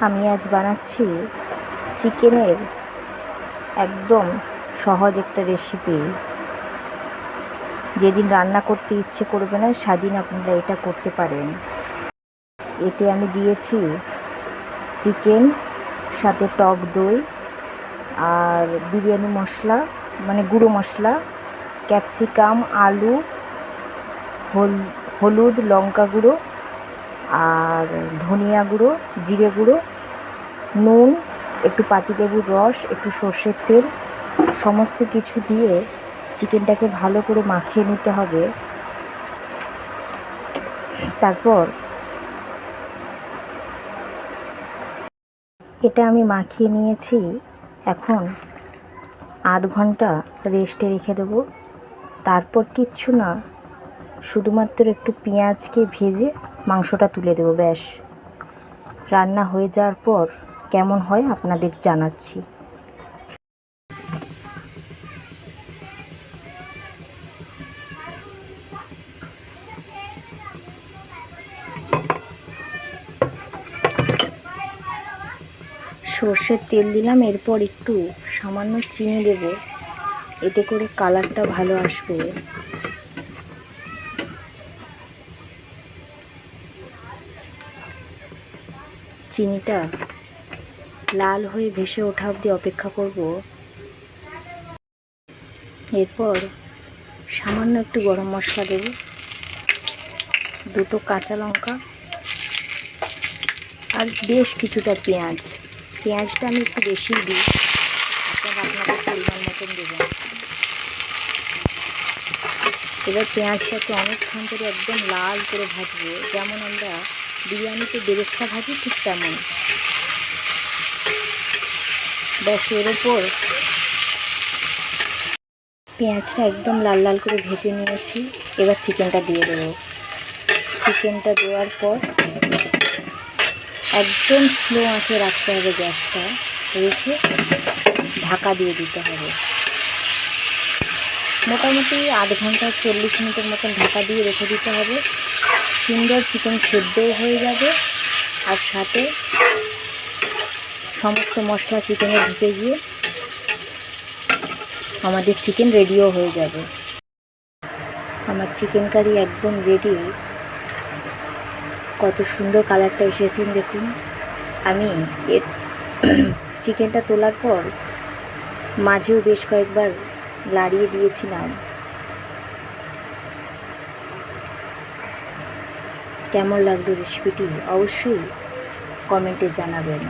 আমি আজ বানাচ্ছি চিকেনের একদম সহজ একটা রেসিপি। যেদিন রান্না করতে ইচ্ছে করবে না সেদিন আপনারা এটা করতে পারেন। এতে আমি দিয়েছি চিকেন, সাথে টক দই আর বিরিয়ানি মশলা মানে গুঁড়ো মশলা, ক্যাপসিকাম, আলু, হলুদ, লঙ্কা গুঁড়ো আর ধনিয়া গুঁড়ো, জিরে গুঁড়ো, নুন, একটু পাতিলেবুর রস, একটু সর্ষের তেল, সমস্ত কিছু দিয়ে চিকেনটাকে ভালো করে মাখিয়ে নিতে হবে। তারপর এটা আমি মাখিয়ে নিয়েছি। এখন আধ ঘন্টা রেস্টে রেখে দেবো। তারপর কিচ্ছু না, শুধুমাত্র একটু পেঁয়াজকে ভেজে মাংসটা তুলে দেবো, ব্যাস। রান্না হয়ে যাওয়ার পর কেমন হয় আপনাদের জানাচ্ছি। সর্ষের তেল দিলাম, এরপর একটু সামান্য চিনি দেব, এতে করে কালারটা ভালো আসবে। চিনিটা লাল হয়ে ভেসে ওঠা অবধি অপেক্ষা করব। এরপর সামান্য একটু গরম মশলা দেব, দুটো কাঁচা লঙ্কা আর বেশ কিছুটা পেঁয়াজটা আমি একটু বেশি দিই, আপনাদের পরিমাণ মতন দেবেন। এবার পেঁয়াজটাকে অনেকক্ষণ ধরে একদম লাল করে ভাজবো, যেমন আমরা বিরিয়ানিতে বেরেস্তা ভাজি ঠিক তেমন। ব্যাস, এর ওপর পেঁয়াজটা একদম লাল লাল করে ভেজে নিয়েছি। এবার চিকেনটা দিয়ে দেবো। চিকেনটা দেওয়ার পর একদম স্লো আঁচে রাখতে হবে, গ্যাসটা রেখে ঢাকা দিয়ে দিতে হবে। মোটামুটি আধ ঘন্টা 40 মিনিটের মতন ঢাকা দিয়ে রেখে দিতে হবে। সুন্দর চিকেন সেদ্ধও হয়ে যাবে আর সাথে সমস্ত মশলা চিকেনে ঢুকে গিয়ে আমাদের চিকেন রেডিও হয়ে যাবে। আমার চিকেন কারি একদম রেডি। কত সুন্দর কালারটা এসেছেন দেখুন। আমি এর চিকেনটা তোলার পর মাঝেও বেশ কয়েকবার লাড়িয়ে দিয়েছিলাম। কেমন লাগলো রেসিপিটি অবশ্যই কমেন্টে জানাবেন।